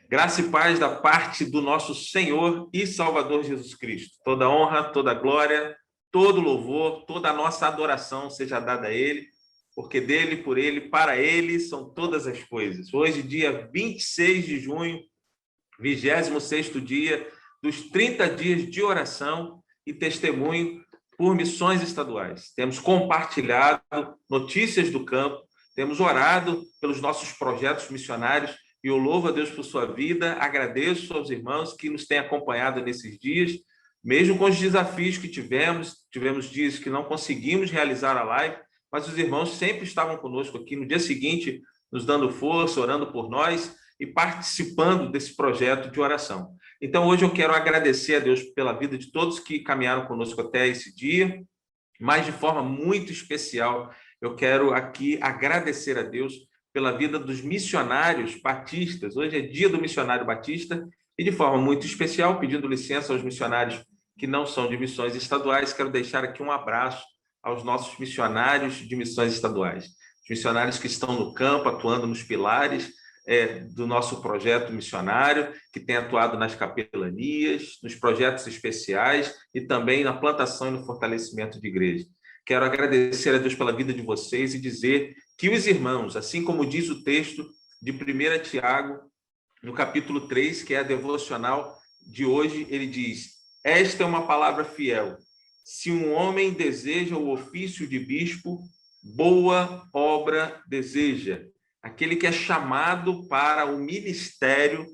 Graça e paz da parte do nosso Senhor e Salvador Jesus Cristo. Toda honra, toda glória, todo louvor, toda a nossa adoração seja dada a Ele, porque dele, por Ele, para Ele são todas as coisas. Hoje, dia 26 de junho, 26º dia dos 30 dias de oração e testemunho por missões estaduais. Temos compartilhado notícias do campo, temos orado pelos nossos projetos missionários e eu louvo a Deus por sua vida, agradeço aos irmãos que nos têm acompanhado nesses dias, mesmo com os desafios que tivemos dias que não conseguimos realizar a live, mas os irmãos sempre estavam conosco aqui no dia seguinte, nos dando força, orando por nós e participando desse projeto de oração. Então, hoje eu quero agradecer a Deus pela vida de todos que caminharam conosco até esse dia, mas de forma muito especial, eu quero aqui agradecer a Deus pela vida dos missionários batistas. Hoje é dia do missionário batista e, de forma muito especial, pedindo licença aos missionários que não são de missões estaduais, quero deixar aqui um abraço aos nossos missionários de missões estaduais. Os missionários que estão no campo, atuando nos pilares do nosso projeto missionário, que tem atuado nas capelanias, nos projetos especiais e também na plantação e no fortalecimento de igreja. Quero agradecer a Deus pela vida de vocês e dizer que os irmãos, assim como diz o texto de 1 Tiago, no capítulo 3, que é a devocional de hoje, ele diz: esta é uma palavra fiel. Se um homem deseja o ofício de bispo, boa obra deseja. Aquele que é chamado para o ministério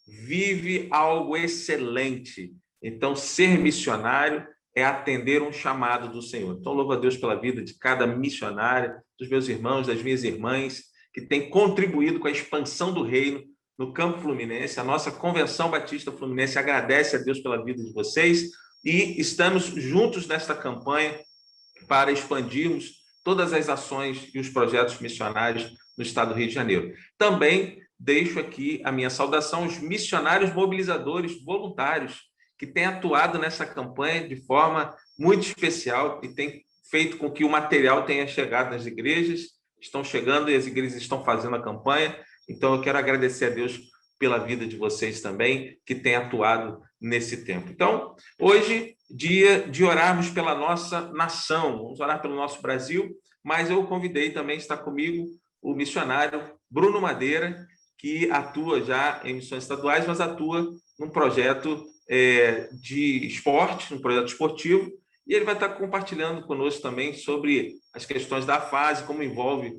vive algo excelente. Então, ser missionário é atender um chamado do Senhor. Então, louvo a Deus pela vida de cada missionário, dos meus irmãos, das minhas irmãs, que tem contribuído com a expansão do reino no campo fluminense. A nossa Convenção Batista Fluminense agradece a Deus pela vida de vocês e estamos juntos nesta campanha para expandirmos todas as ações e os projetos missionários no estado do Rio de Janeiro. Também deixo aqui a minha saudação aos missionários mobilizadores voluntários que têm atuado nessa campanha de forma muito especial e têm feito com que o material tenha chegado nas igrejas, estão chegando e as igrejas estão fazendo a campanha. Então, eu quero agradecer a Deus pela vida de vocês também, que têm atuado nesse tempo. Então, hoje, dia de orarmos pela nossa nação, vamos orar pelo nosso Brasil, mas eu convidei também, está comigo, o missionário Bruno Madeira, que atua já em missões estaduais, mas atua num projeto de esporte, num projeto esportivo, e ele vai estar compartilhando conosco também sobre as questões da fase, como envolve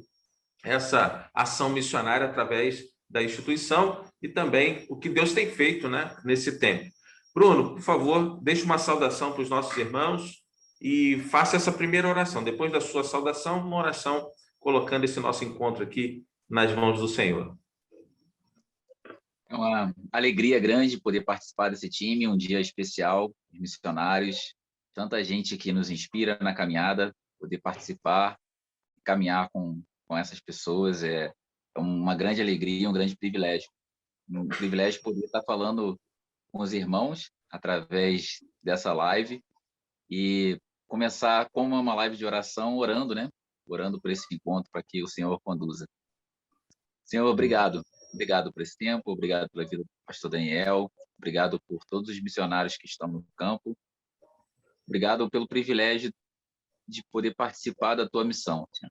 essa ação missionária através da instituição e também o que Deus tem feito, né, nesse tempo. Bruno, por favor, deixe uma saudação para os nossos irmãos e faça essa primeira oração. Depois da sua saudação, uma oração colocando esse nosso encontro aqui nas mãos do Senhor. É uma alegria grande poder participar desse time, um dia especial, missionários, tanta gente que nos inspira na caminhada, poder participar, caminhar com essas pessoas é uma grande alegria, um grande privilégio. Um privilégio poder estar falando com os irmãos através dessa live e começar como uma live de oração, orando, né? Orando por esse encontro, para que o Senhor conduza. Senhor, obrigado. Obrigado por esse tempo, obrigado pela vida do pastor Daniel, obrigado por todos os missionários que estão no campo, obrigado pelo privilégio de poder participar da tua missão, Senhor.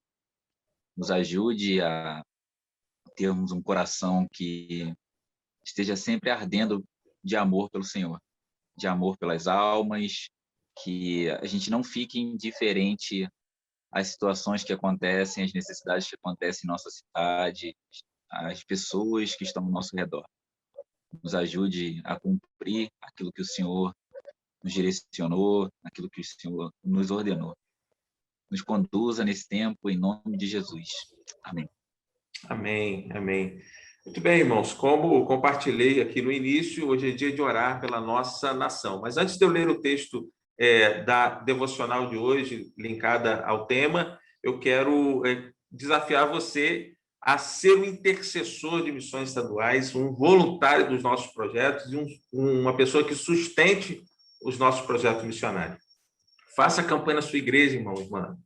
Nos ajude a termos um coração que esteja sempre ardendo de amor pelo Senhor, de amor pelas almas, que a gente não fique indiferente às situações que acontecem, às necessidades que acontecem em nossa cidade, às pessoas que estão ao nosso redor. Nos ajude a cumprir aquilo que o Senhor nos direcionou, aquilo que o Senhor nos ordenou. Nos conduza nesse tempo, em nome de Jesus. Amém. Amém, amém. Muito bem, irmãos, como compartilhei aqui no início, hoje é dia de orar pela nossa nação. Mas antes de eu ler o texto da devocional de hoje, linkada ao tema, eu quero desafiar você a ser um intercessor de missões estaduais, um voluntário dos nossos projetos e uma pessoa que sustente os nossos projetos missionários. Faça campanha na sua igreja, irmão, irmã.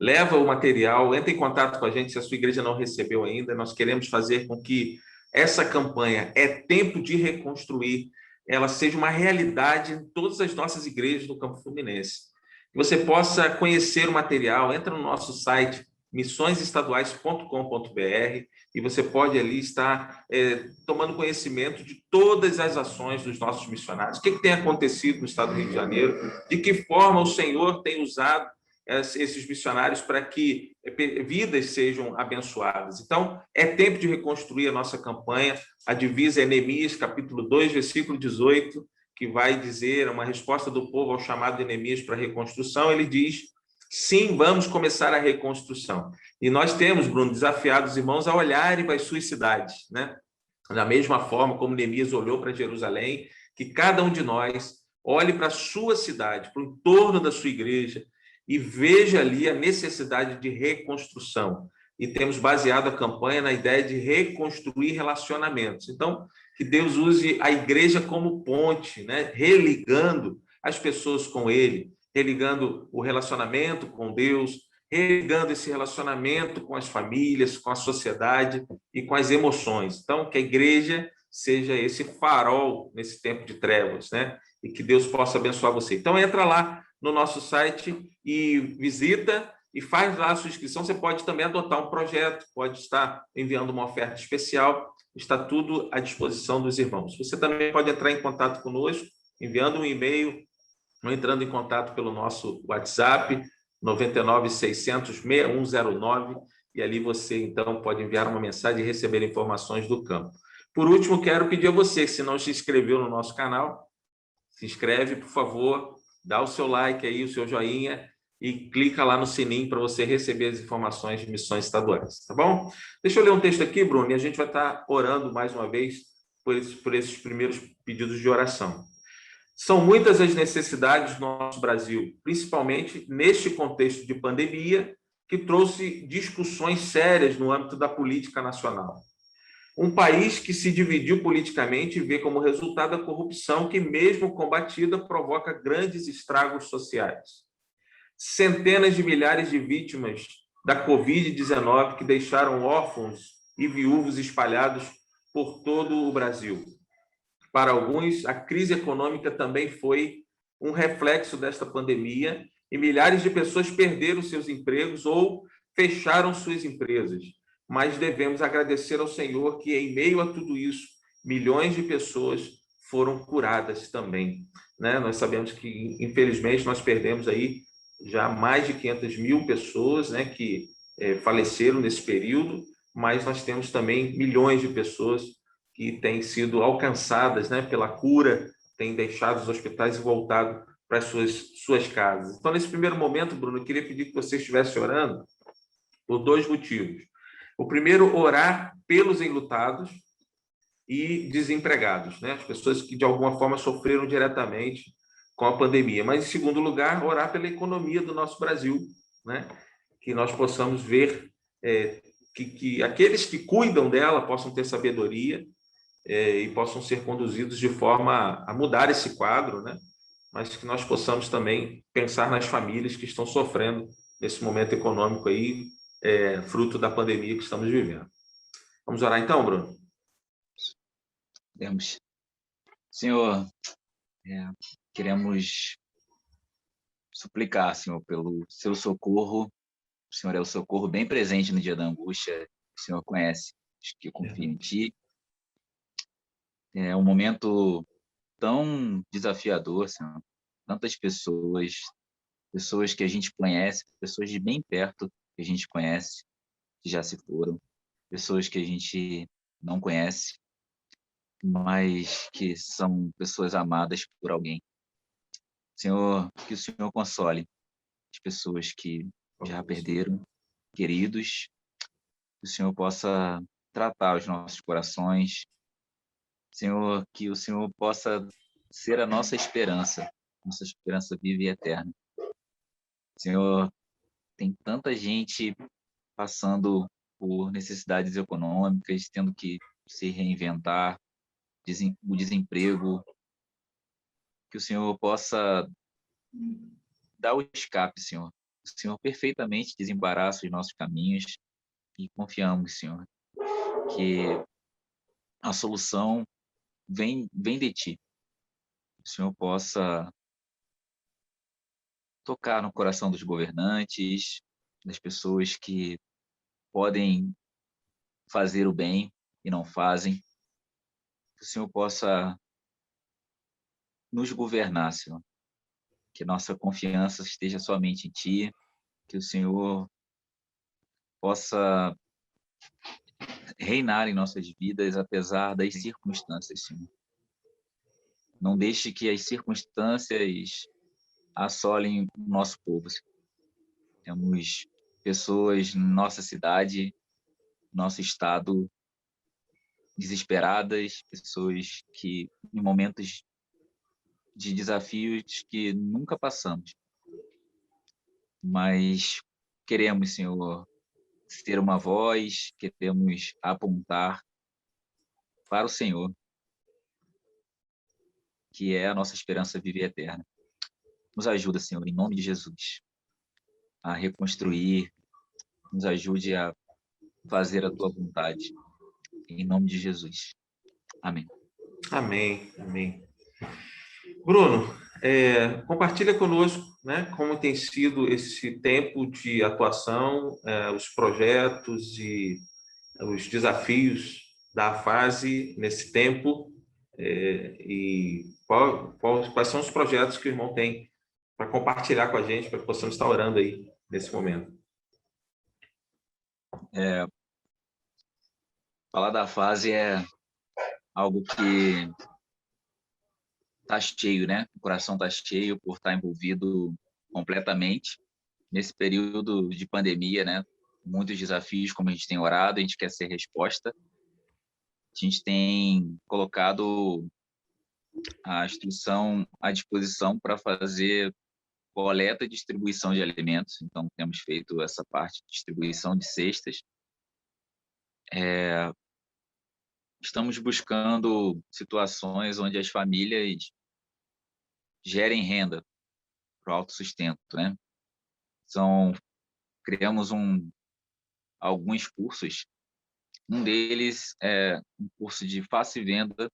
Leva o material, entre em contato com a gente se a sua igreja não recebeu ainda. Nós queremos fazer com que essa campanha É Tempo de Reconstruir, ela seja uma realidade em todas as nossas igrejas do Campo Fluminense. Que você possa conhecer o material, entra no nosso site missõesestaduais.com.br e você pode ali estar tomando conhecimento de todas as ações dos nossos missionários. O que tem acontecido no estado do Rio de Janeiro, de que forma o Senhor tem usado esses missionários para que vidas sejam abençoadas. Então, é tempo de reconstruir a nossa campanha. A divisa é Neemias, capítulo 2, versículo 18, que vai dizer uma resposta do povo ao chamado de Neemias para a reconstrução. Ele diz: sim, vamos começar a reconstrução. E nós temos, Bruno, desafiado os irmãos a olharem para as suas cidades, né? Da mesma forma como Neemias olhou para Jerusalém, que cada um de nós olhe para a sua cidade, para o entorno da sua igreja, e veja ali a necessidade de reconstrução. E temos baseado a campanha na ideia de reconstruir relacionamentos. Então, que Deus use a igreja como ponte, né? Religando as pessoas com Ele, religando o relacionamento com Deus, religando esse relacionamento com as famílias, com a sociedade e com as emoções. Então, que a igreja seja esse farol nesse tempo de trevas, né? E que Deus possa abençoar você. Então, entra lá no nosso site e visita e faz lá a sua inscrição. Você pode também adotar um projeto, pode estar enviando uma oferta especial, está tudo à disposição dos irmãos. Você também pode entrar em contato conosco, enviando um e-mail ou entrando em contato pelo nosso WhatsApp, 99 600 6109, e ali você, então, pode enviar uma mensagem e receber informações do campo. Por último, quero pedir a você, que se não se inscreveu no nosso canal, se inscreve, por favor, dá o seu like aí, o seu joinha, e clica lá no sininho para você receber as informações de missões estaduais, tá bom? Deixa eu ler um texto aqui, Bruno, e a gente vai estar orando mais uma vez por esses primeiros pedidos de oração. São muitas as necessidades no nosso Brasil, principalmente neste contexto de pandemia, que trouxe discussões sérias no âmbito da política nacional. Um país que se dividiu politicamente vê como resultado a corrupção que, mesmo combatida, provoca grandes estragos sociais. Centenas de milhares de vítimas da Covid-19 que deixaram órfãos e viúvos espalhados por todo o Brasil. Para alguns, a crise econômica também foi um reflexo desta pandemia e milhares de pessoas perderam seus empregos ou fecharam suas empresas. Mas devemos agradecer ao Senhor que, em meio a tudo isso, milhões de pessoas foram curadas também, né? Nós sabemos que, infelizmente, nós perdemos aí já mais de 500 mil pessoas, né, que faleceram nesse período, mas nós temos também milhões de pessoas que têm sido alcançadas, né, pela cura, têm deixado os hospitais e voltado para as suas casas. Então, nesse primeiro momento, Bruno, eu queria pedir que você estivesse orando por dois motivos. O primeiro, orar pelos enlutados e desempregados, né? As pessoas que, de alguma forma, sofreram diretamente com a pandemia. Mas, em segundo lugar, orar pela economia do nosso Brasil, né? Que nós possamos ver que aqueles que cuidam dela possam ter sabedoria e possam ser conduzidos de forma a mudar esse quadro, né? Mas que nós possamos também pensar nas famílias que estão sofrendo nesse momento econômico aí, fruto da pandemia que estamos vivendo. Vamos orar então, Bruno? Podemos. Senhor, queremos suplicar, Senhor, pelo seu socorro. O Senhor é o socorro bem presente no dia da angústia. O Senhor conhece os que confiam em Ti. É um momento tão desafiador, Senhor. Tantas pessoas que a gente conhece, pessoas de bem perto que a gente conhece, que já se foram, pessoas que a gente não conhece, mas que são pessoas amadas por alguém. Senhor, que o Senhor console as pessoas que já perderam queridos, que o Senhor possa tratar os nossos corações. Senhor, que o Senhor possa ser a nossa esperança viva e eterna. Senhor, tem tanta gente passando por necessidades econômicas, tendo que se reinventar, o desemprego, que o Senhor possa dar o escape, Senhor. O Senhor perfeitamente desembaraça os nossos caminhos e confiamos, Senhor, que a solução vem de Ti. Que o Senhor possa tocar no coração dos governantes, das pessoas que podem fazer o bem e não fazem. Que o Senhor possa nos governar, Senhor. Que nossa confiança esteja somente em Ti. Que o Senhor possa reinar em nossas vidas, apesar das circunstâncias, Senhor. Não deixe que as circunstâncias assolem o nosso povo, Senhor. Temos pessoas na nossa cidade, nosso estado, desesperadas, pessoas que, em momentos de desafios que nunca passamos, mas queremos, Senhor, ter uma voz, queremos apontar para o Senhor, que é a nossa esperança viva e eterna. Nos ajuda, Senhor, em nome de Jesus, a reconstruir, nos ajude a fazer a Tua vontade, em nome de Jesus. Amém. Amém, amém. Bruno, compartilha conosco, né, como tem sido esse tempo de atuação, os projetos e os desafios da fase nesse tempo, e quais são os projetos que o irmão tem para compartilhar com a gente, para que possamos estar orando aí nesse momento. Falar da fase é algo que está cheio, né? O coração está cheio por estar envolvido completamente nesse período de pandemia, né? Muitos desafios, como a gente tem orado, a gente quer ser resposta. A gente tem colocado a instrução à disposição para fazer coleta e distribuição de alimentos. Então, temos feito essa parte de distribuição de cestas. Estamos buscando situações onde as famílias gerem renda para o autossustento, né? Criamos alguns cursos. Um deles é um curso de fácil venda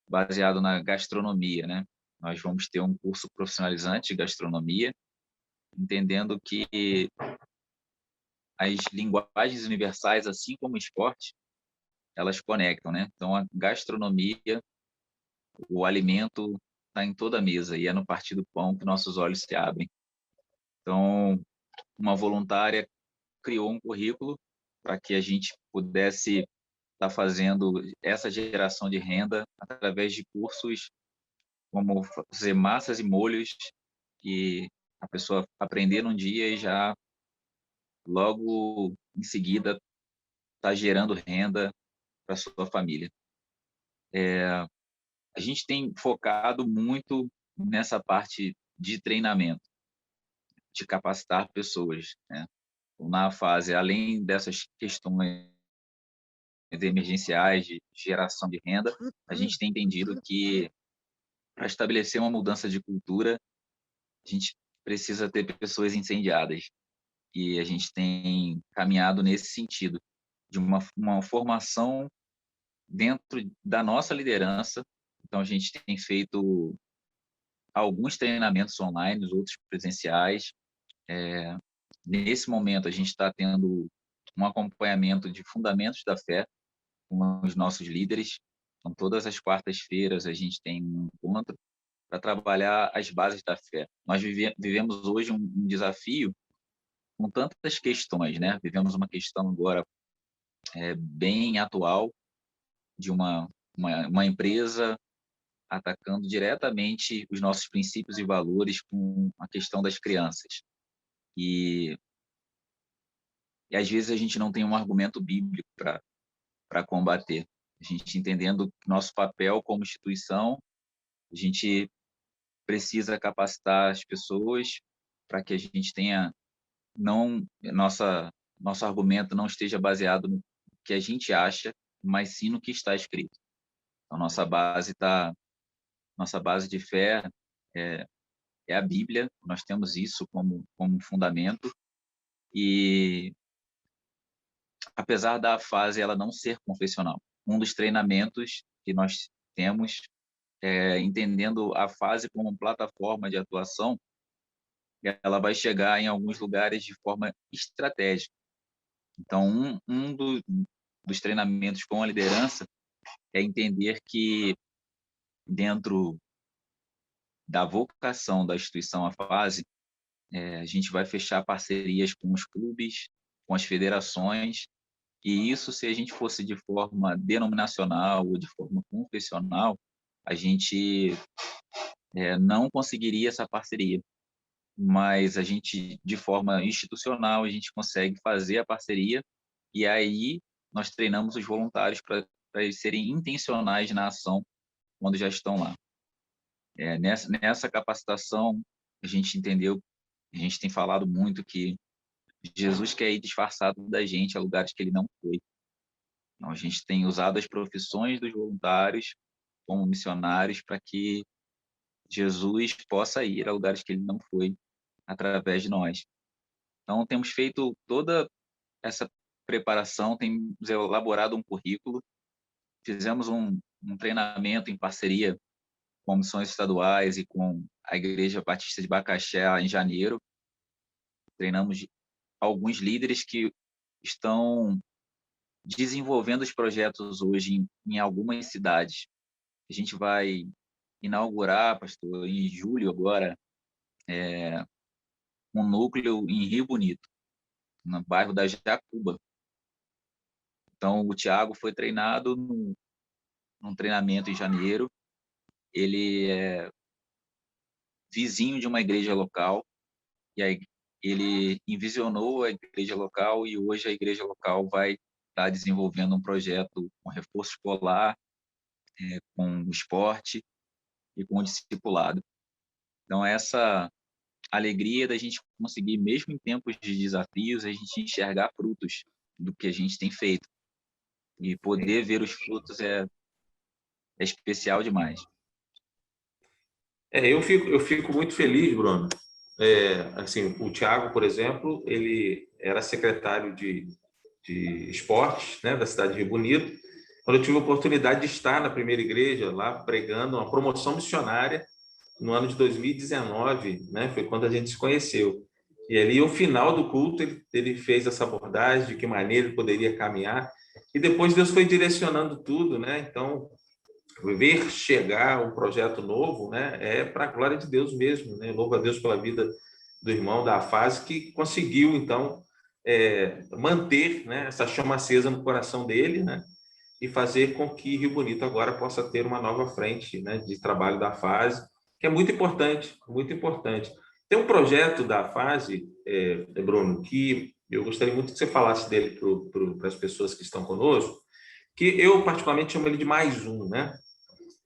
baseado na gastronomia, né? Nós vamos ter um curso profissionalizante de gastronomia, entendendo que as linguagens universais, assim como o esporte, elas conectam, né? Então, a gastronomia, o alimento está em toda a mesa e é no partir do pão que nossos olhos se abrem. Então, uma voluntária criou um currículo para que a gente pudesse estar fazendo essa geração de renda através de cursos como fazer massas e molhos, que a pessoa aprender num dia e já logo em seguida está gerando renda para sua família. A gente tem focado muito nessa parte de treinamento, de capacitar pessoas, né? Na fase, além dessas questões emergenciais de geração de renda, a gente tem entendido que para estabelecer uma mudança de cultura, a gente precisa ter pessoas incendiadas. E a gente tem caminhado nesse sentido, de uma formação dentro da nossa liderança. Então, a gente tem feito alguns treinamentos online, outros presenciais. Nesse momento, a gente está tendo um acompanhamento de fundamentos da fé com os nossos líderes. Então, todas as quartas-feiras, a gente tem um encontro para trabalhar as bases da fé. Nós vivemos hoje um desafio com tantas questões, né? Vivemos uma questão agora bem atual de uma empresa atacando diretamente os nossos princípios e valores com a questão das crianças. E às vezes a gente não tem um argumento bíblico para combater. A gente entendendo nosso papel como instituição, a gente precisa capacitar as pessoas para que a gente tenha nosso argumento não esteja baseado no que a gente acha, mas sim no que está escrito. Então, nossa base de fé é a Bíblia. Nós temos isso como fundamento e apesar da fase ela não ser confessional, um dos treinamentos que nós temos, entendendo a fase como plataforma de atuação, ela vai chegar em alguns lugares de forma estratégica. Então, dos treinamentos com a liderança é entender que dentro da vocação da instituição à fase, a gente vai fechar parcerias com os clubes, com as federações, e isso, se a gente fosse de forma denominacional ou de forma confessional, a gente não conseguiria essa parceria. Mas a gente, de forma institucional, a gente consegue fazer a parceria, e aí nós treinamos os voluntários para eles serem intencionais na ação quando já estão lá. Nessa capacitação, a gente entendeu, a gente tem falado muito que Jesus quer ir disfarçado da gente a lugares que ele não foi. Então, a gente tem usado as profissões dos voluntários como missionários para que Jesus possa ir a lugares que ele não foi através de nós. Então, temos feito toda essa preparação, temos elaborado um currículo, fizemos um treinamento em parceria com missões estaduais e com a Igreja Batista de Bacaxé em janeiro. Treinamos alguns líderes que estão desenvolvendo os projetos hoje em algumas cidades. A gente vai inaugurar, pastor, em julho agora, um núcleo em Rio Bonito, no bairro da Jacuba. Então, o Tiago foi treinado num treinamento em janeiro. Ele é vizinho de uma igreja local, e aí ele envisionou a igreja local, e hoje a igreja local vai estar desenvolvendo um projeto com reforço escolar, com o esporte e com o discipulado. Então, essa alegria da gente conseguir, mesmo em tempos de desafios, a gente enxergar frutos do que a gente tem feito. E poder ver os frutos é especial demais. Eu fico muito feliz, Bruno. Assim, o Tiago, por exemplo, ele era secretário de esportes, né, da cidade de Rio Bonito. Quando eu tive a oportunidade de estar na primeira igreja, lá pregando uma promoção missionária, no ano de 2019, né, foi quando a gente se conheceu. E ali, ao final do culto, ele fez essa abordagem de que maneira ele poderia caminhar. E depois Deus foi direcionando tudo, né? Então, ver chegar um projeto novo, né, é para a glória de Deus mesmo, né? Louvo a Deus pela vida do irmão da fase que conseguiu, então, manter, né, essa chama acesa no coração dele, né, e fazer com que Rio Bonito agora possa ter uma nova frente, né, de trabalho da fase, que é muito importante, muito importante. Tem um projeto da fase, Bruno, que eu gostaria muito que você falasse dele para as pessoas que estão conosco, que eu particularmente chamo ele de mais um, né?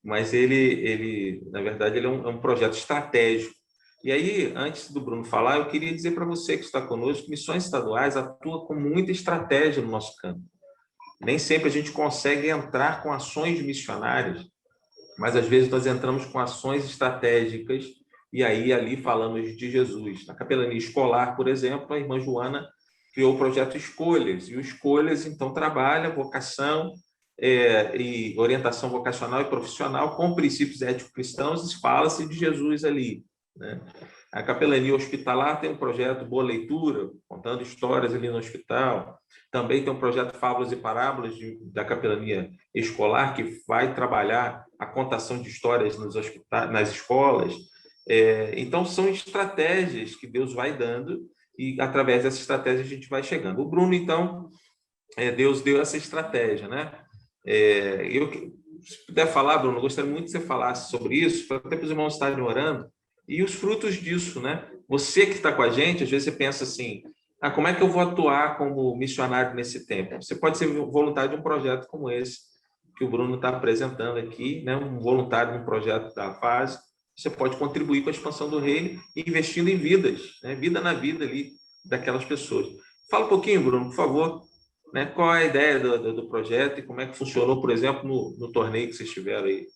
Mas ele na verdade, ele é um projeto estratégico. E aí, antes do Bruno falar, eu queria dizer para você que está conosco, que Missões Estaduais atua com muita estratégia no nosso campo. Nem sempre a gente consegue entrar com ações missionárias, mas às vezes nós entramos com ações estratégicas e aí ali falamos de Jesus. Na capelania escolar, por exemplo, a irmã Joana criou o projeto Escolhas, e o Escolhas, então, trabalha vocação, e orientação vocacional e profissional com princípios ético-cristãos, e fala-se de Jesus ali, né? A capelania hospitalar tem um projeto Boa Leitura, contando histórias ali no hospital. Também tem um projeto Fábulas e Parábolas da capelania escolar, que vai trabalhar a contação de histórias nos hospitais, nas escolas. Então, são estratégias que Deus vai dando, e através dessa estratégia a gente vai chegando. O Bruno, então, Deus deu essa estratégia, né? Se puder falar, Bruno, eu gostaria muito que você falasse sobre isso, para até para os irmãos estarem orando, e os frutos disso, né? Você que está com a gente, às vezes você pensa assim, como é que eu vou atuar como missionário nesse tempo? Você pode ser voluntário de um projeto como esse, que o Bruno está apresentando aqui, né? Um voluntário de um projeto da fase. Você pode contribuir com a expansão do reino, investindo em vidas, né? Vida na vida ali daquelas pessoas. Fala um pouquinho, Bruno, por favor, né? Qual é a ideia do projeto e como é que funcionou, por exemplo, no torneio que vocês tiveram aí,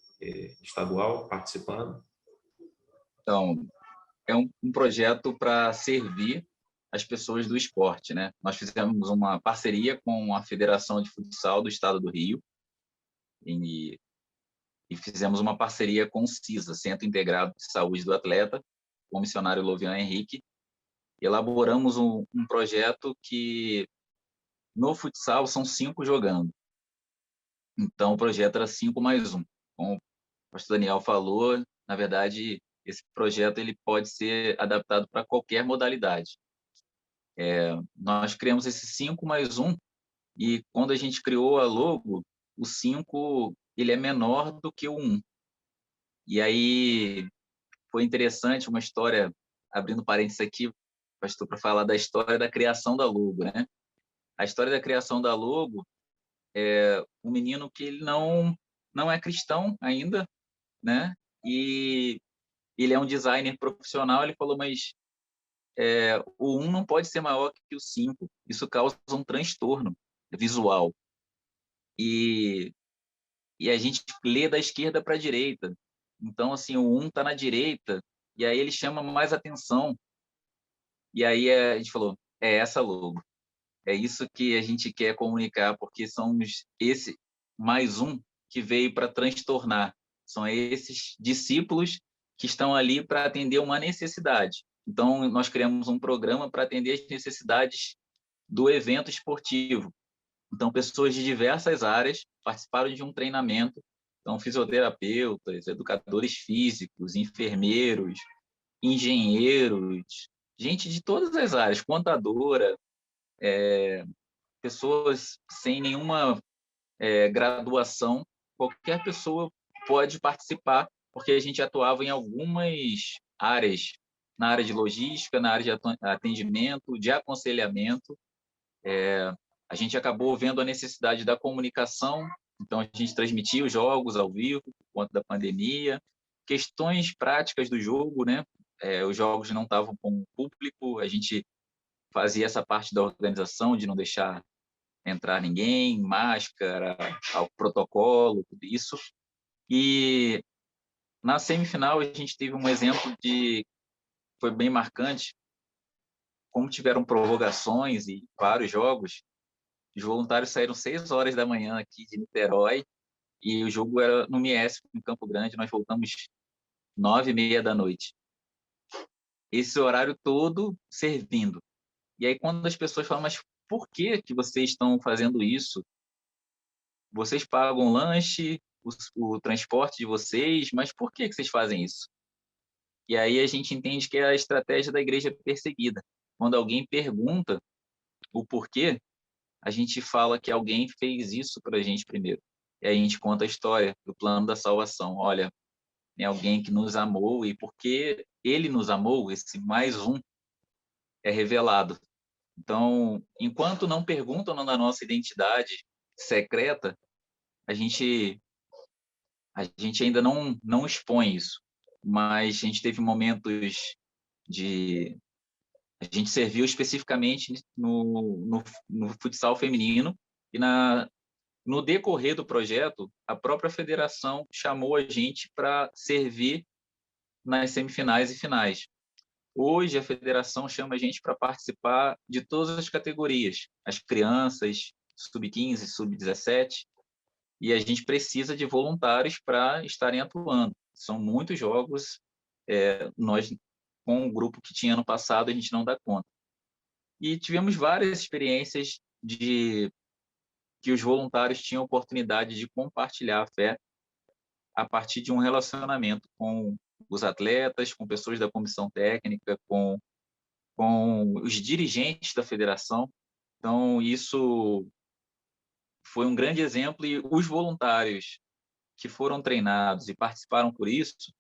estadual, participando? Então, é um projeto para servir as pessoas do esporte, né? Nós fizemos uma parceria com a Federação de Futsal do Estado do Rio, e fizemos uma parceria com o CISA, Centro Integrado de Saúde do Atleta, com o missionário Lovian Henrique. Elaboramos um projeto que, no futsal, são 5 jogando. Então, o projeto era 5+1. Como o pastor Daniel falou, na verdade, esse projeto ele pode ser adaptado para qualquer modalidade. Nós criamos esse 5+1 e quando a gente criou a logo, o 5 ele é menor do que o 1. E aí foi interessante uma história, abrindo parênteses aqui, pastor, para falar da história da criação da logo, né? A história da criação da logo é um menino que ele não é cristão ainda, né? E ele é um designer profissional, ele falou, mas o 1 não pode ser maior que o 5. Isso causa um transtorno visual. E a gente lê da esquerda para a direita. Então, assim, o 1 está na direita, e aí ele chama mais atenção. E aí a gente falou, é essa logo. É isso que a gente quer comunicar, porque somos esse +1 que veio para transtornar. São esses discípulos que estão ali para atender uma necessidade. Então, nós criamos um programa para atender as necessidades do evento esportivo. Então, pessoas de diversas áreas participaram de um treinamento. Então, fisioterapeutas, educadores físicos, enfermeiros, engenheiros, gente de todas as áreas, contadora, pessoas sem nenhuma graduação, qualquer pessoa pode participar, porque a gente atuava em algumas áreas, na área de logística, na área de atendimento, de aconselhamento. A gente acabou vendo a necessidade da comunicação, então a gente transmitia os jogos ao vivo por conta da pandemia, questões práticas do jogo, né? Os jogos não estavam com o público, a gente fazia essa parte da organização de não deixar entrar ninguém, máscara, ao protocolo, tudo isso. E na semifinal a gente teve um exemplo de foi bem marcante, como tiveram prorrogações e vários jogos. Os voluntários saíram 6 horas da manhã aqui de Niterói e o jogo era no Miesp, em Campo Grande. Nós voltamos 9h30 da noite. Esse horário todo servindo. E aí quando as pessoas falam, mas por que que vocês estão fazendo isso? Vocês pagam lanche, o transporte de vocês, mas por que que vocês fazem isso? E aí a gente entende que é a estratégia da igreja perseguida. Quando alguém pergunta o porquê, a gente fala que alguém fez isso para a gente primeiro. E aí a gente conta a história do plano da salvação. Olha, tem alguém que nos amou e porque ele nos amou, esse +1 é revelado. Então, enquanto não perguntam da nossa identidade secreta, a gente ainda não expõe isso. Mas a gente teve momentos de a gente serviu especificamente no futsal feminino e no decorrer do projeto, a própria federação chamou a gente para servir nas semifinais e finais. Hoje, a federação chama a gente para participar de todas as categorias, as crianças, sub-15, sub-17, e a gente precisa de voluntários para estarem atuando. São muitos jogos, nós, com o grupo que tinha no passado, a gente não dá conta. E tivemos várias experiências de que os voluntários tinham oportunidade de compartilhar a fé a partir de um relacionamento com os atletas, com pessoas da comissão técnica, com os dirigentes da federação. Então, isso foi um grande exemplo e os voluntários que foram treinados e participaram por isso,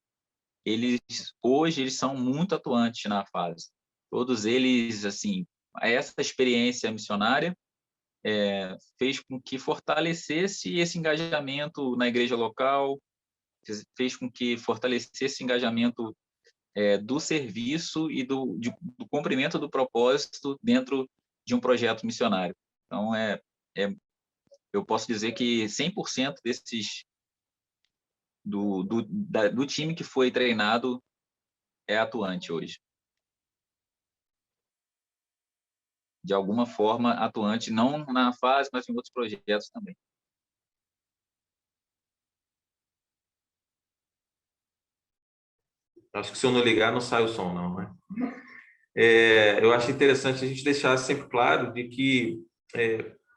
hoje eles são muito atuantes na fase. Todos eles, assim, essa experiência missionária fez com que fortalecesse esse engajamento na igreja local, fez com que fortalecesse esse engajamento do serviço e do cumprimento do propósito dentro de um projeto missionário. Então, eu posso dizer que 100% do time que foi treinado é atuante hoje. De alguma forma atuante, não na fase, mas em outros projetos também. Acho que se eu não ligar, não sai o som, não, né? Eu acho interessante a gente deixar sempre claro de que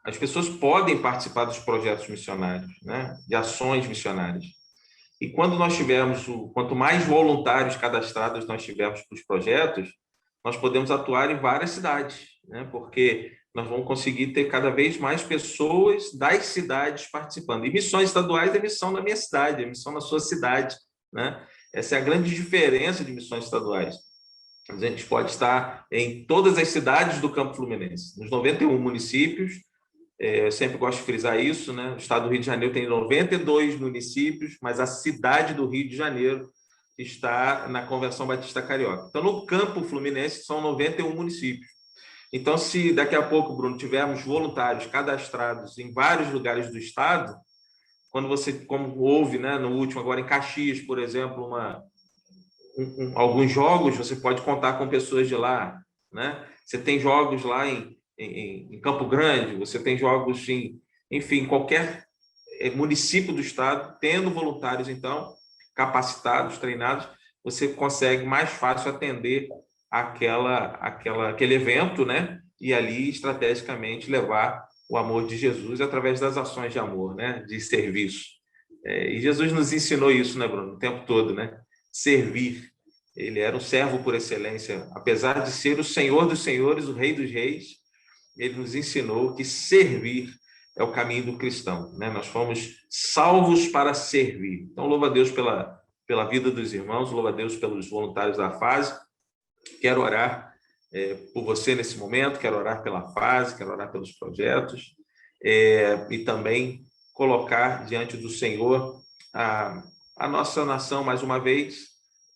as pessoas podem participar dos projetos missionários, né? De ações missionárias. E quando nós tivermos, quanto mais voluntários cadastrados nós tivermos para os projetos, nós podemos atuar em várias cidades, né? Porque nós vamos conseguir ter cada vez mais pessoas das cidades participando. E missões estaduais é missão na minha cidade, é missão na sua cidade, né? Essa é a grande diferença de missões estaduais. A gente pode estar em todas as cidades do Campo Fluminense, nos 91 municípios. Eu sempre gosto de frisar isso, né? O estado do Rio de Janeiro tem 92 municípios, mas a cidade do Rio de Janeiro está na Convenção Batista Carioca. Então, no Campo Fluminense, são 91 municípios. Então, se daqui a pouco, Bruno, tivermos voluntários cadastrados em vários lugares do estado, quando você, como houve, né, no último, agora em Caxias, por exemplo, alguns jogos, você pode contar com pessoas de lá, né? Você tem jogos lá em Campo Grande, você tem jogos enfim, qualquer município do estado, tendo voluntários, então, capacitados, treinados, você consegue mais fácil atender aquele evento, né? E ali, estrategicamente, levar o amor de Jesus através das ações de amor, né? De serviço. E Jesus nos ensinou isso, né, Bruno? O tempo todo, né? Servir. Ele era um servo por excelência. Apesar de ser o Senhor dos senhores, o Rei dos reis, ele nos ensinou que servir é o caminho do cristão, né? Nós fomos salvos para servir. Então, louva a Deus pela vida dos irmãos, louva a Deus pelos voluntários da fase. Quero orar por você nesse momento, quero orar pela fase, quero orar pelos projetos, e também colocar diante do Senhor a nossa nação mais uma vez,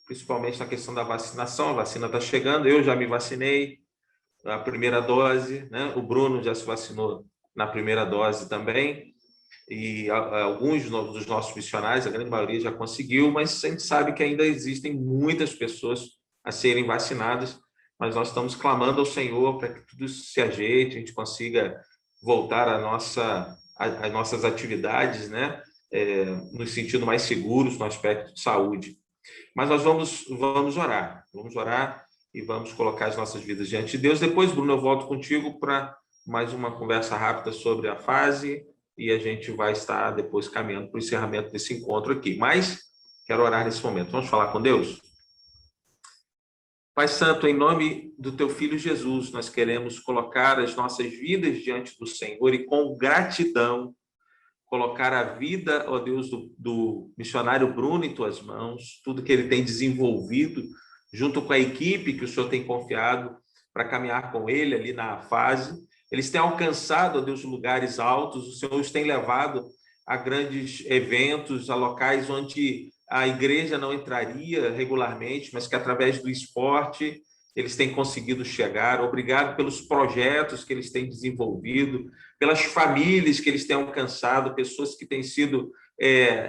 principalmente na questão da vacinação. A vacina está chegando, eu já me vacinei, a primeira dose, né? O Bruno já se vacinou na primeira dose também, e alguns dos nossos missionários, a grande maioria já conseguiu, mas a gente sabe que ainda existem muitas pessoas a serem vacinadas, mas nós estamos clamando ao Senhor para que tudo se ajeite, a gente consiga voltar às nossas atividades, né? No sentido mais seguros, no aspecto de saúde. Mas nós vamos orar e vamos colocar as nossas vidas diante de Deus. Depois, Bruno, eu volto contigo para mais uma conversa rápida sobre a fase e a gente vai estar depois caminhando para o encerramento desse encontro aqui. Mas quero orar nesse momento. Vamos falar com Deus? Pai Santo, em nome do Teu Filho Jesus, nós queremos colocar as nossas vidas diante do Senhor e com gratidão colocar a vida, ó Deus, do missionário Bruno em Tuas mãos, tudo que ele tem desenvolvido junto com a equipe que o Senhor tem confiado para caminhar com ele ali na fase. Eles têm alcançado, ó Deus, lugares altos, o Senhor os tem levado a grandes eventos, a locais onde a igreja não entraria regularmente, mas que através do esporte eles têm conseguido chegar. Obrigado pelos projetos que eles têm desenvolvido, pelas famílias que eles têm alcançado, pessoas que têm sido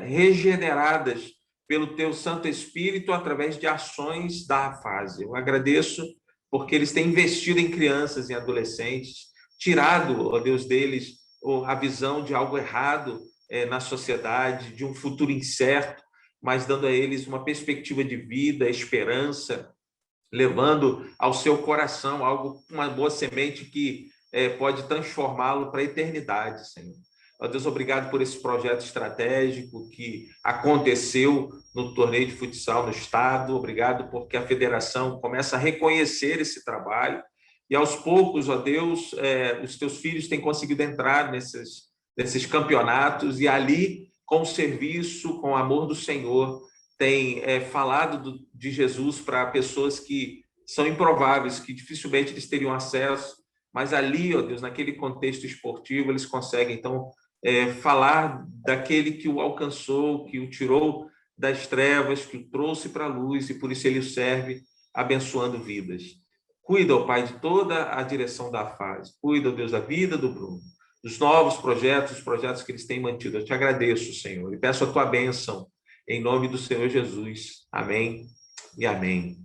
regeneradas pelo Teu Santo Espírito através de ações da fase. Eu agradeço porque eles têm investido em crianças e adolescentes, tirado, ó Deus, deles a visão de algo errado na sociedade, de um futuro incerto, mas dando a eles uma perspectiva de vida, esperança, levando ao seu coração uma boa semente que pode transformá-lo para a eternidade, Senhor. Ó Deus, obrigado por esse projeto estratégico que aconteceu no torneio de futsal no estado. Obrigado porque a federação começa a reconhecer esse trabalho e, aos poucos, ó Deus, os Teus filhos têm conseguido entrar nesses campeonatos e ali, com o serviço, com o amor do Senhor, tem falado de Jesus para pessoas que são improváveis, que dificilmente eles teriam acesso, mas ali, ó Deus, naquele contexto esportivo, eles conseguem, então, falar daquele que o alcançou, que o tirou das trevas, que o trouxe para a luz, e por isso ele o serve, abençoando vidas. Cuida, ó Pai, de toda a direção da fase. Cuida, ó Deus, da vida do Bruno, dos novos projetos, os projetos que eles têm mantido. Eu te agradeço, Senhor, e peço a Tua bênção, em nome do Senhor Jesus. Amém e amém.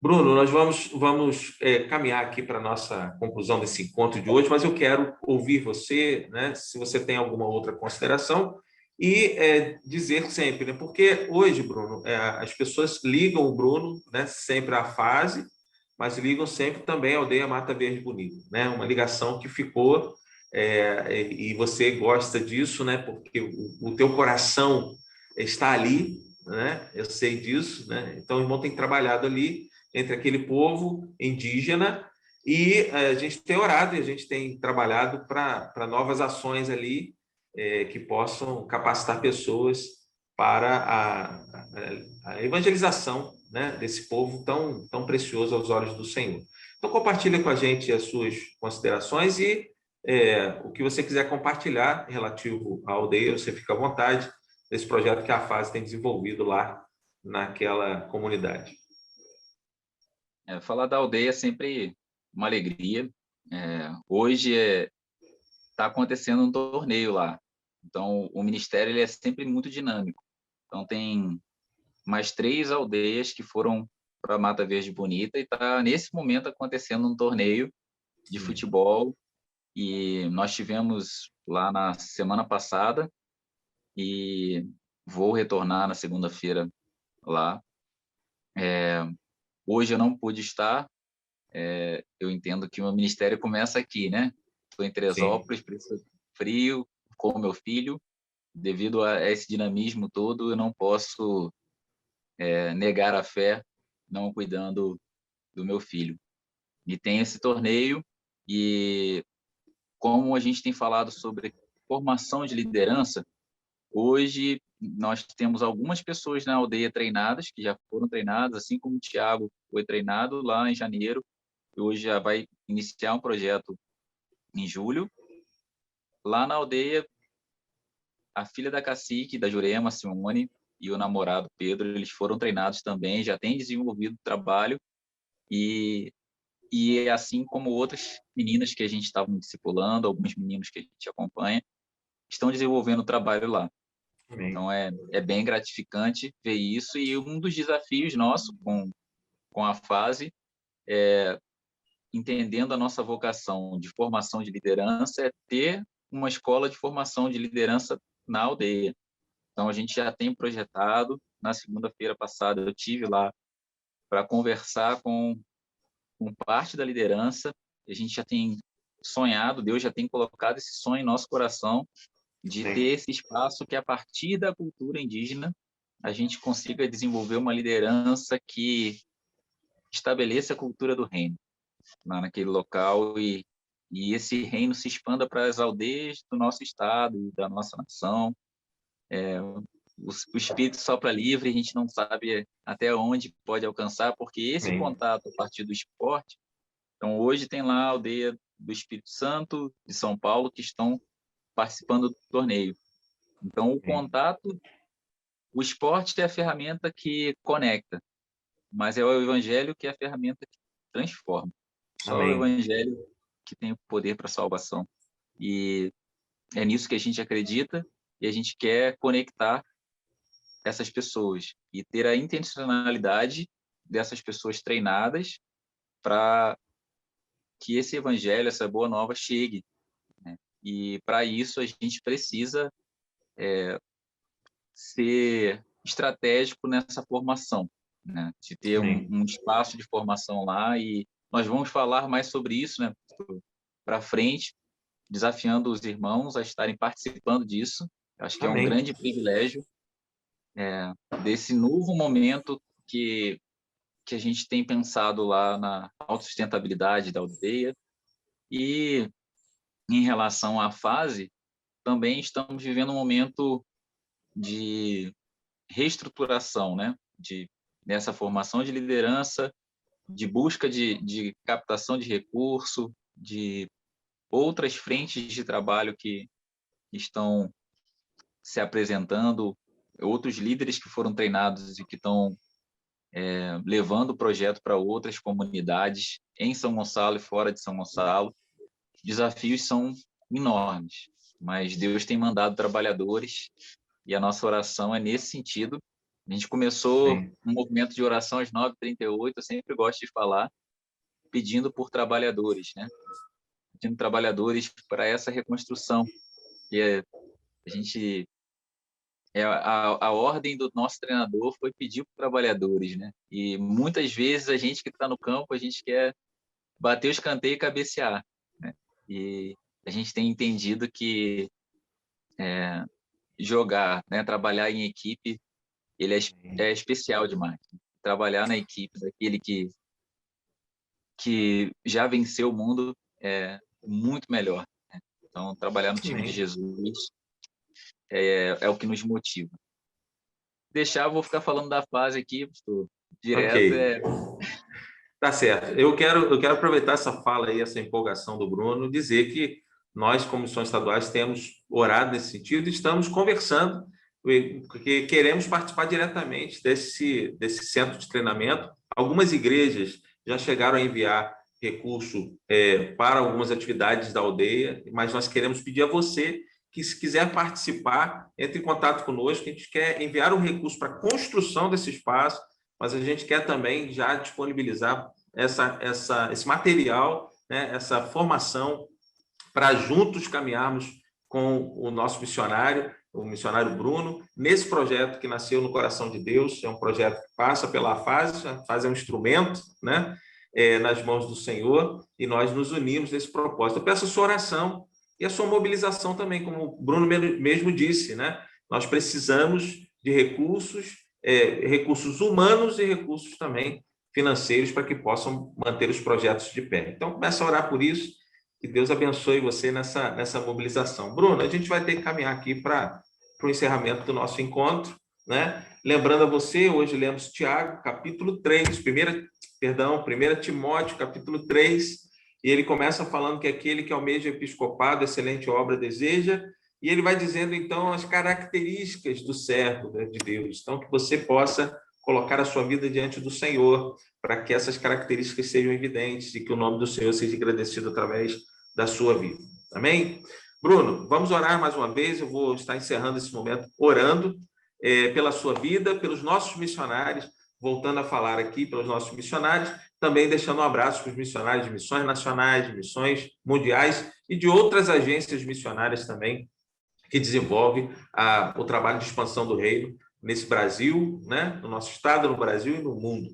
Bruno, nós vamos caminhar aqui para a nossa conclusão desse encontro de hoje, mas eu quero ouvir você, né? Se você tem alguma outra consideração, E dizer sempre, né? Porque hoje, Bruno, as pessoas ligam o Bruno, né, sempre à fase, mas ligam sempre também à Aldeia Mata Verde Bonita, né? Uma ligação que ficou, e você gosta disso, né? Porque o teu coração está ali, né? Eu sei disso, né? Então o irmão tem trabalhado ali entre aquele povo indígena e a gente tem orado e a gente tem trabalhado para novas ações ali que possam capacitar pessoas para a evangelização, né, desse povo tão precioso aos olhos do Senhor. Então, compartilha com a gente as suas considerações e o que você quiser compartilhar relativo à aldeia, você fica à vontade, desse projeto que a FASE tem desenvolvido lá naquela comunidade. Falar da aldeia é sempre uma alegria. Hoje está acontecendo um torneio lá. Então, o ministério ele é sempre muito dinâmico. Então, tem mais 3 aldeias que foram para a Mata Verde Bonita e está, nesse momento, acontecendo um torneio de futebol. E nós tivemos lá na semana passada e vou retornar na segunda-feira lá. Hoje eu não pude estar. Eu entendo que o meu ministério começa aqui, né? Estou em Sim, Teresópolis, frio, com meu filho. Devido a esse dinamismo todo, eu não posso negar a fé não cuidando do meu filho. E tem esse torneio e como a gente tem falado sobre formação de liderança, hoje nós temos algumas pessoas na aldeia treinadas, que já foram treinadas, assim como o Tiago foi treinado lá em janeiro, e hoje já vai iniciar um projeto em julho. Lá na aldeia, a filha da cacique, da Jurema, Simone, e o namorado Pedro, eles foram treinados também, já têm desenvolvido trabalho e assim como outras meninas que a gente estava discipulando, alguns meninos que a gente acompanha, estão desenvolvendo trabalho lá. amém. Então é bem gratificante ver isso e um dos desafios nosso com a fase é entendendo a nossa vocação de formação de liderança é ter uma escola de formação de liderança na aldeia. Então a gente já tem projetado. Na segunda-feira passada eu tive lá para conversar com parte da liderança. A gente já tem sonhado, Deus já tem colocado esse sonho em nosso coração de ter Sim, esse espaço que, a partir da cultura indígena, a gente consiga desenvolver uma liderança que estabeleça a cultura do reino lá naquele local e esse reino se expanda para as aldeias do nosso estado e da nossa nação. O espírito sopra livre, a gente não sabe até onde pode alcançar, porque esse amém. contato a partir do esporte. Então, hoje tem lá a aldeia do Espírito Santo, de São Paulo, que estão participando do torneio. Então, o Amém. contato, o esporte é a ferramenta que conecta, mas é o evangelho que é a ferramenta que transforma. Só o Amém. evangelho que tem o poder para a salvação. E é nisso que a gente acredita e a gente quer conectar essas pessoas e ter a intencionalidade dessas pessoas treinadas para que esse evangelho, essa boa nova chegue, né? E para isso a gente precisa ser estratégico nessa formação, né? De ter Amém. um espaço de formação lá e nós vamos falar mais sobre isso, né? Para frente, desafiando os irmãos a estarem participando disso. Acho que é um Amém. grande privilégio desse novo momento que a gente tem pensado lá na autossustentabilidade da aldeia e em relação à fase, também estamos vivendo um momento de reestruturação, né? Dessa formação de liderança, de busca de captação de recurso, de outras frentes de trabalho que estão se apresentando, outros líderes que foram treinados e que estão levando o projeto para outras comunidades em São Gonçalo e fora de São Gonçalo. Os desafios são enormes, mas Deus tem mandado trabalhadores e a nossa oração é nesse sentido. A gente começou Amém. um movimento de oração às 9h38, eu sempre gosto de falar, pedindo por trabalhadores, né? Pedindo trabalhadores para essa reconstrução, que a gente a ordem do nosso treinador foi pedir para os trabalhadores, né? E muitas vezes a gente que está no campo, a gente quer bater o escanteio e cabecear, né? E a gente tem entendido que jogar, né, trabalhar em equipe, ele é especial demais. Trabalhar na equipe daquele que já venceu o mundo é muito melhor. Né? Então, trabalhar no time de Jesus é o que nos motiva. Vou ficar falando da fase aqui, pastor, direto. Ok. Tá certo. Eu quero aproveitar essa fala aí, essa empolgação do Bruno, dizer que nós, como missões estaduais, temos orado nesse sentido e estamos conversando, porque queremos participar diretamente desse centro de treinamento. Algumas igrejas já chegaram a enviar recurso para algumas atividades da aldeia, mas nós queremos pedir a você que, se quiser participar, entre em contato conosco. A gente quer enviar um recurso para a construção desse espaço, mas a gente quer também já disponibilizar esse material, né, essa formação, para juntos caminharmos com o nosso missionário, o missionário Bruno, nesse projeto que nasceu no coração de Deus. É um projeto que passa pela fase, a fase é um instrumento, né, nas mãos do Senhor, e nós nos unimos nesse propósito. Eu peço a sua oração e a sua mobilização também, como o Bruno mesmo disse, né? Nós precisamos de recursos humanos e recursos também financeiros para que possam manter os projetos de pé. Então, começa a orar por isso, que Deus abençoe você nessa mobilização. Bruno, a gente vai ter que caminhar aqui para o encerramento do nosso encontro, né? Lembrando a você, hoje lemos Tiago, capítulo 3, 1 Timóteo, capítulo 3, e ele começa falando que aquele que almeja episcopado, excelente obra deseja, e ele vai dizendo, então, as características do servo, né, de Deus. Então, que você possa colocar a sua vida diante do Senhor, para que essas características sejam evidentes e que o nome do Senhor seja agradecido através da sua vida. Amém? Bruno, vamos orar mais uma vez. Eu vou estar encerrando esse momento orando pela sua vida, pelos nossos missionários, voltando a falar aqui pelos nossos missionários, também deixando um abraço para os missionários de missões nacionais, de missões mundiais e de outras agências missionárias também, que desenvolve o trabalho de expansão do reino nesse Brasil, né? No nosso estado, no Brasil e no mundo.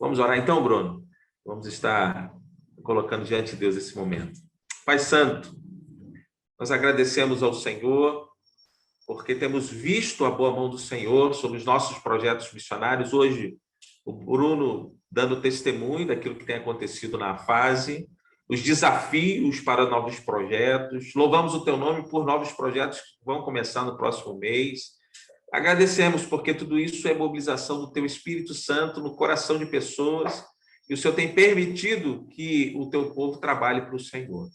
Vamos orar então, Bruno? Vamos estar colocando diante de Deus esse momento. Pai Santo, nós agradecemos ao Senhor, porque temos visto a boa mão do Senhor sobre os nossos projetos missionários. Hoje, o Bruno dando testemunho daquilo que tem acontecido na fase, os desafios para novos projetos. Louvamos o teu nome por novos projetos que vão começar no próximo mês. Agradecemos porque tudo isso é mobilização do teu Espírito Santo no coração de pessoas, e o Senhor tem permitido que o teu povo trabalhe para o Senhor.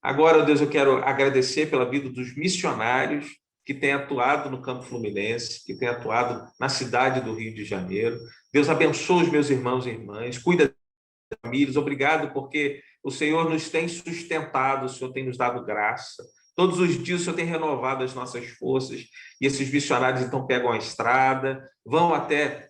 Agora, Deus, eu quero agradecer pela vida dos missionários que têm atuado no Campo Fluminense, que têm atuado na cidade do Rio de Janeiro. Deus, abençoa os meus irmãos e irmãs, cuida das famílias. Obrigado porque o Senhor nos tem sustentado, o Senhor tem nos dado graça. Todos os dias o Senhor tem renovado as nossas forças, e esses missionários então pegam a estrada, vão até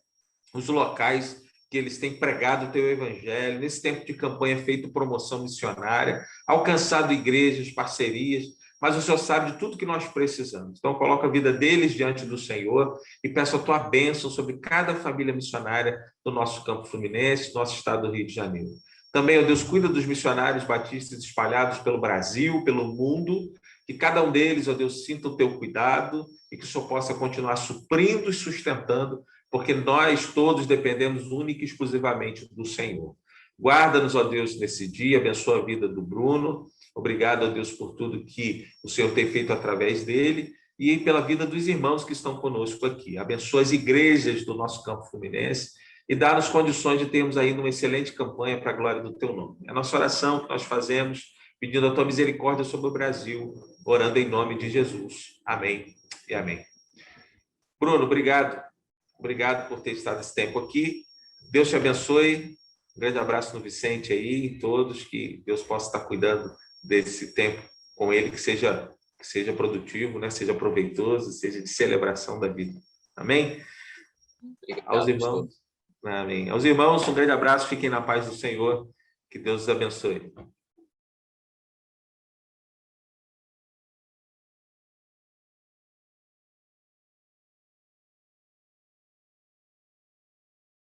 os locais que eles têm pregado o teu evangelho, nesse tempo de campanha feito promoção missionária, alcançado igrejas, parcerias, mas o Senhor sabe de tudo que nós precisamos. Então, coloca a vida deles diante do Senhor e peço a tua bênção sobre cada família missionária do nosso Campo Fluminense, do nosso estado do Rio de Janeiro. Também, ó Deus, cuida dos missionários batistas espalhados pelo Brasil, pelo mundo, que cada um deles, ó Deus, sinta o teu cuidado e que o Senhor possa continuar suprindo e sustentando, porque nós todos dependemos única e exclusivamente do Senhor. Guarda-nos, ó Deus, nesse dia, abençoa a vida do Bruno. Obrigado, ó Deus, por tudo que o Senhor tem feito através dele e pela vida dos irmãos que estão conosco aqui. Abençoa as igrejas do nosso Campo Fluminense e dá-nos condições de termos ainda uma excelente campanha para a glória do teu nome. É a nossa oração que nós fazemos, pedindo a tua misericórdia sobre o Brasil, orando em nome de Jesus. Amém e amém. Bruno, obrigado. Obrigado por ter estado esse tempo aqui. Deus te abençoe. Um grande abraço no Vicente aí e todos, que Deus possa estar cuidando desse tempo com ele, que seja produtivo, né? Seja proveitoso, seja de celebração da vida. Amém? Obrigado, aos irmãos. Amém. Aos irmãos, um grande abraço. Fiquem na paz do Senhor. Que Deus os abençoe.